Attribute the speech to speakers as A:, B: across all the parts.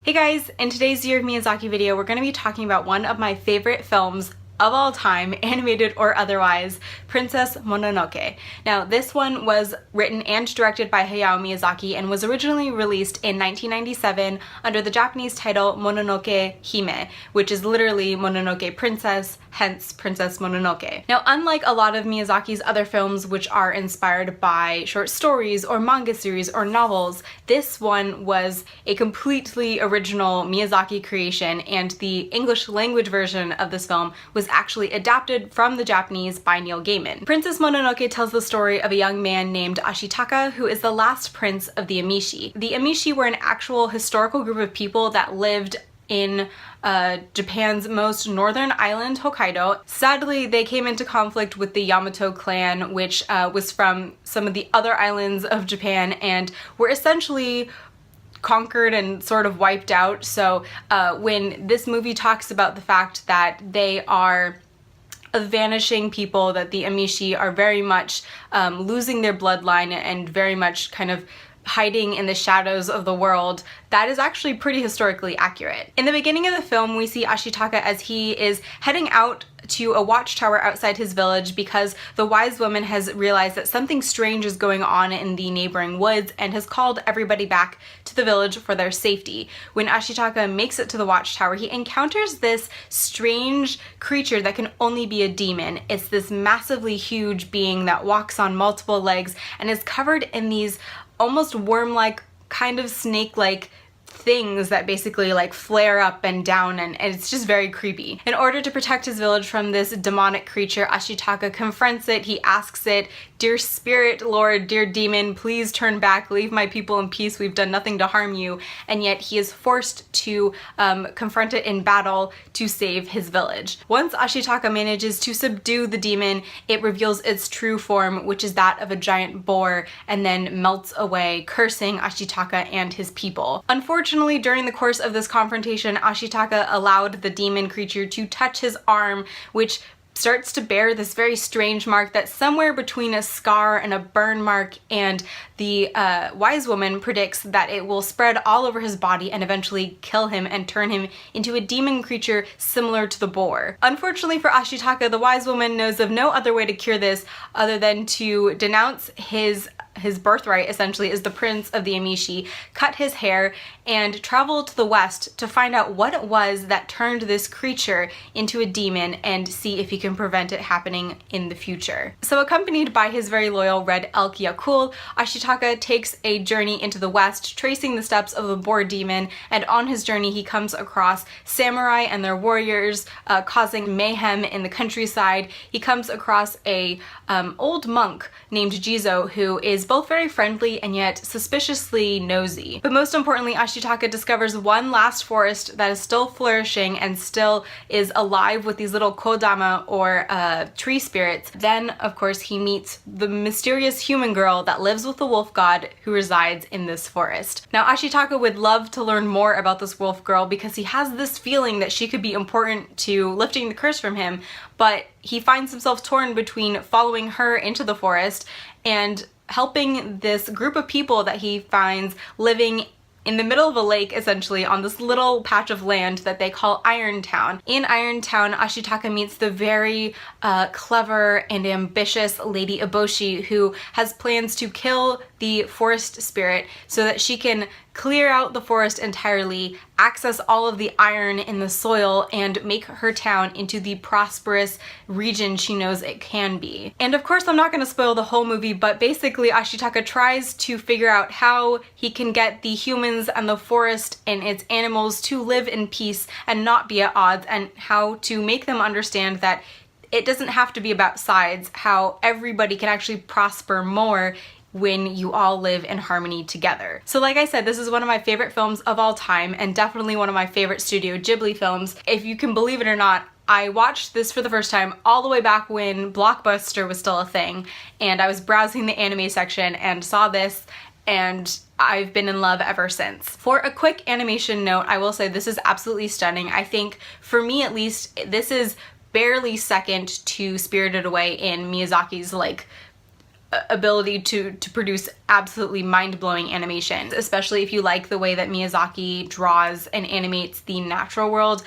A: Hey guys, in today's Year of Miyazaki video, we're going to be talking about one of my favorite films of all time, animated or otherwise, Princess Mononoke. Now, this one was written and directed by Hayao Miyazaki and was originally released in 1997 under the Japanese title Mononoke Hime, which is literally Mononoke Princess, hence Princess Mononoke. Now, unlike a lot of Miyazaki's other films, which are inspired by short stories or manga series or novels, this one was a completely original Miyazaki creation, and the English language version of this film was actually adapted from the Japanese by Neil Gaiman. Princess Mononoke tells the story of a young man named Ashitaka, who is the last prince of the Emishi. The Emishi were an actual historical group of people that lived in Japan's most northern island, Hokkaido. Sadly, they came into conflict with the Yamato clan, which was from some of the other islands of Japan, and were essentially conquered and sort of wiped out. So when this movie talks about the fact that they are a vanishing people, that the Emishi are very much losing their bloodline and very much kind of hiding in the shadows of the world, that is actually pretty historically accurate. In the beginning of the film, we see Ashitaka as he is heading out to a watchtower outside his village because the wise woman has realized that something strange is going on in the neighboring woods and has called everybody back to the village for their safety. When Ashitaka makes it to the watchtower, he encounters this strange creature that can only be a demon. It's this massively huge being that walks on multiple legs and is covered in these almost worm-like, kind of snake-like things that basically like flare up and down, and it's just very creepy. In order to protect his village from this demonic creature, Ashitaka confronts it. He asks it, "Dear spirit lord, dear demon, please turn back, leave my people in peace, we've done nothing to harm you," and yet he is forced to confront it in battle to save his village. Once Ashitaka manages to subdue the demon, it reveals its true form, which is that of a giant boar, and then melts away, cursing Ashitaka and his people. Unfortunately, during the course of this confrontation, Ashitaka allowed the demon creature to touch his arm, which starts to bear this very strange mark that's somewhere between a scar and a burn mark, and the wise woman predicts that it will spread all over his body and eventually kill him and turn him into a demon creature similar to the boar. Unfortunately for Ashitaka, the wise woman knows of no other way to cure this other than to denounce his birthright, essentially, as the prince of the Emishi, cut his hair, and travel to the west to find out what it was that turned this creature into a demon and see if he can prevent it happening in the future. So accompanied by his very loyal red elk Yakul, Ashitaka takes a journey into the west, tracing the steps of the boar demon, and on his journey he comes across samurai and their warriors causing mayhem in the countryside. He comes across a old monk named Jizo, who is both very friendly and yet suspiciously nosy. But most importantly, Ashitaka discovers one last forest that is still flourishing and still is alive with these little kodama, or tree spirits. Then, of course, he meets the mysterious human girl that lives with the wolf god who resides in this forest. Now, Ashitaka would love to learn more about this wolf girl because he has this feeling that she could be important to lifting the curse from him, but he finds himself torn between following her into the forest and helping this group of people that he finds living in the middle of a lake, essentially, on this little patch of land that they call Iron Town. In Iron Town, Ashitaka meets the very clever and ambitious Lady Eboshi, who has plans to kill the forest spirit so that she can clear out the forest entirely, access all of the iron in the soil, and make her town into the prosperous region she knows it can be. And of course, I'm not going to spoil the whole movie, but basically Ashitaka tries to figure out how he can get the humans and the forest and its animals to live in peace and not be at odds, and how to make them understand that it doesn't have to be about sides, how everybody can actually prosper more when you all live in harmony together. So like I said, this is one of my favorite films of all time, and definitely one of my favorite Studio Ghibli films. If you can believe it or not, I watched this for the first time all the way back when Blockbuster was still a thing, and I was browsing the anime section and saw this, and I've been in love ever since. For a quick animation note, I will say this is absolutely stunning. I think, for me at least, this is barely second to Spirited Away in Miyazaki's like ability to produce absolutely mind-blowing animation, especially if you like the way that Miyazaki draws and animates the natural world.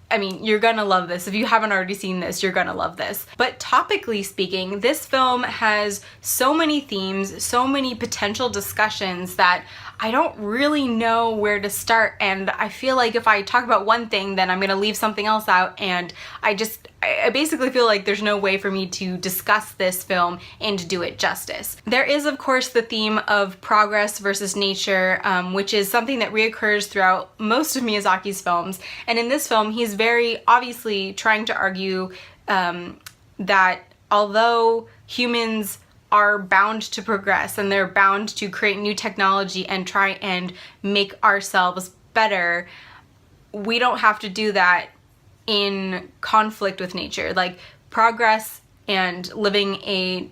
A: I mean, you're gonna love this. If you haven't already seen this, you're gonna love this. But topically speaking, this film has so many themes, so many potential discussions that I don't really know where to start, and I feel like if I talk about one thing, then I'm gonna leave something else out, and I basically feel like there's no way for me to discuss this film and do it justice. There is, of course, the theme of progress versus nature, which is something that reoccurs throughout most of Miyazaki's films, and in this film, he's very obviously trying to argue that although humans are bound to progress and they're bound to create new technology and try and make ourselves better, we don't have to do that in conflict with nature. Like, progress and living a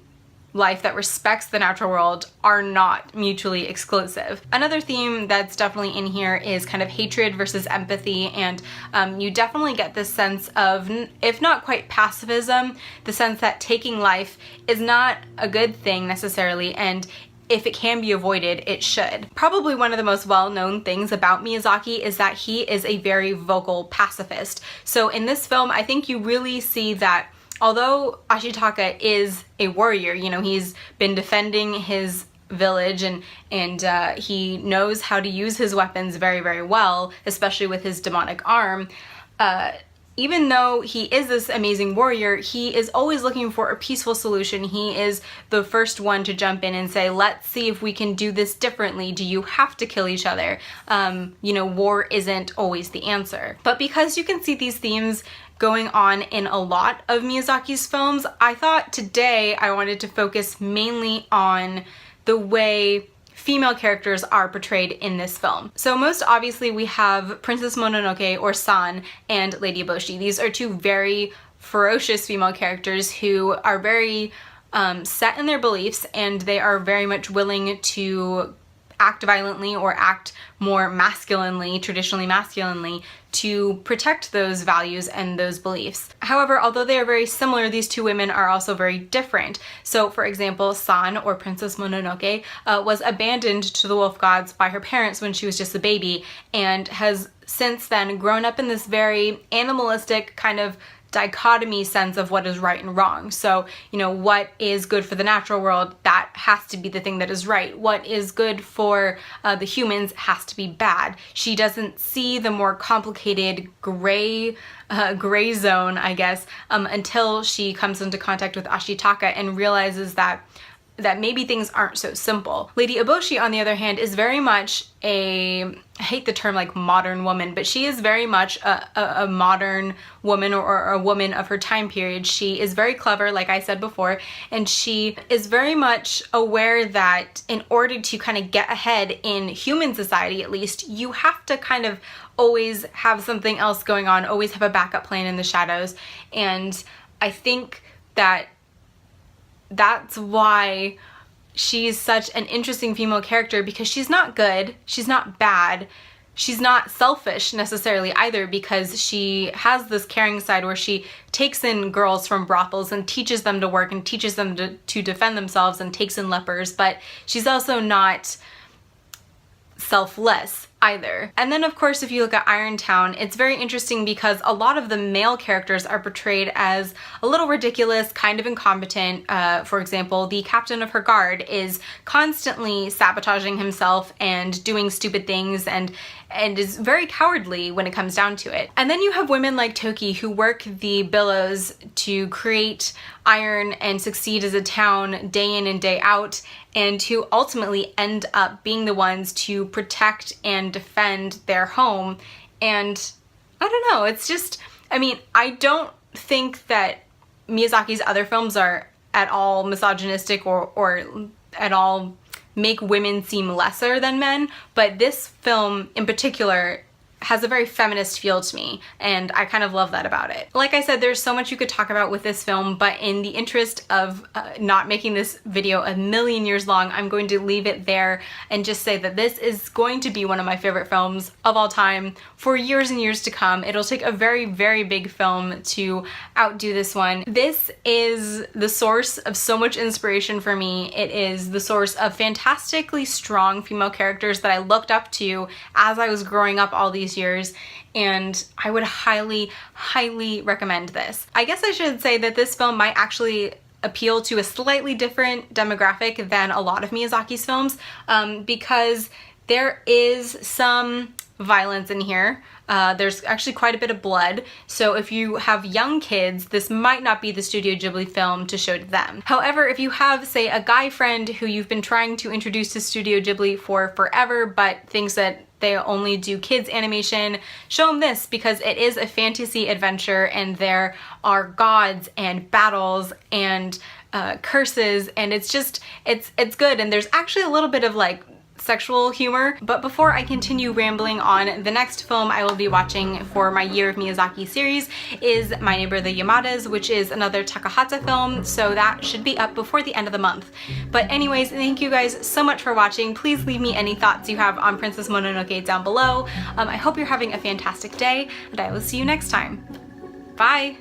A: life that respects the natural world are not mutually exclusive. Another theme that's definitely in here is kind of hatred versus empathy, and you definitely get this sense of, if not quite pacifism, the sense that taking life is not a good thing necessarily, and if it can be avoided, it should. Probably one of the most well-known things about Miyazaki is that he is a very vocal pacifist. So in this film, I think you really see that although Ashitaka is a warrior, you know, he's been defending his village and he knows how to use his weapons very, very well, especially with his demonic arm. Even though he is this amazing warrior, he is always looking for a peaceful solution. He is the first one to jump in and say, let's see if we can do this differently. Do you have to kill each other? You know, war isn't always the answer. But because you can see these themes going on in a lot of Miyazaki's films, I thought today I wanted to focus mainly on the way female characters are portrayed in this film. So most obviously we have Princess Mononoke, or San, and Lady Eboshi. These are two very ferocious female characters who are very set in their beliefs, and they are very much willing to act violently or act more masculinely, traditionally masculinely, to protect those values and those beliefs. However, although they are very similar, these two women are also very different. So for example, San, or Princess Mononoke, was abandoned to the wolf gods by her parents when she was just a baby, and has since then grown up in this very animalistic kind of dichotomy sense of what is right and wrong. So, you know, what is good for the natural world, that has to be the thing that is right. What is good for the humans has to be bad. She doesn't see the more complicated gray zone, I guess, until she comes into contact with Ashitaka and realizes that maybe things aren't so simple. Lady Eboshi, on the other hand, is very much I hate the term like modern woman, but she is very much a modern woman, or a woman of her time period. She is very clever, like I said before, and she is very much aware that in order to kind of get ahead in human society, at least, you have to kind of always have something else going on, always have a backup plan in the shadows. And I think that that's why she's such an interesting female character, because she's not good, she's not bad, she's not selfish necessarily either, because she has this caring side where she takes in girls from brothels and teaches them to work and teaches them to defend themselves, and takes in lepers, but she's also not selfless either. And then of course, if you look at Irontown, it's very interesting because a lot of the male characters are portrayed as a little ridiculous, kind of incompetent. For example, the captain of her guard is constantly sabotaging himself and doing stupid things, and is very cowardly when it comes down to it. And then you have women like Toki, who work the billows to create iron and succeed as a town day in and day out, and who ultimately end up being the ones to protect and defend their home. And I don't know, it's just, I mean, I don't think that Miyazaki's other films are at all misogynistic or at all make women seem lesser than men, but this film in particular has a very feminist feel to me, and I kind of love that about it. Like I said, there's so much you could talk about with this film, but in the interest of not making this video a million years long, I'm going to leave it there and just say that this is going to be one of my favorite films of all time for years and years to come. It'll take a very, very big film to outdo this one. This is the source of so much inspiration for me. It is the source of fantastically strong female characters that I looked up to as I was growing up all these years, and I would highly, highly recommend this. I guess I should say that this film might actually appeal to a slightly different demographic than a lot of Miyazaki's films, because there is some violence in here. There's actually quite a bit of blood, so if you have young kids, this might not be the Studio Ghibli film to show to them. However, if you have, say, a guy friend who you've been trying to introduce to Studio Ghibli for forever but thinks that they only do kids animation, show them this, because it is a fantasy adventure and there are gods and battles and curses, and it's just, it's good, and there's actually a little bit of like sexual humor. But before I continue rambling on, the next film I will be watching for my Year of Miyazaki series is My Neighbor the Yamadas, which is another Takahata film, so that should be up before the end of the month. But anyways, thank you guys so much for watching. Please leave me any thoughts you have on Princess Mononoke down below. I hope you're having a fantastic day, and I will see you next time. Bye!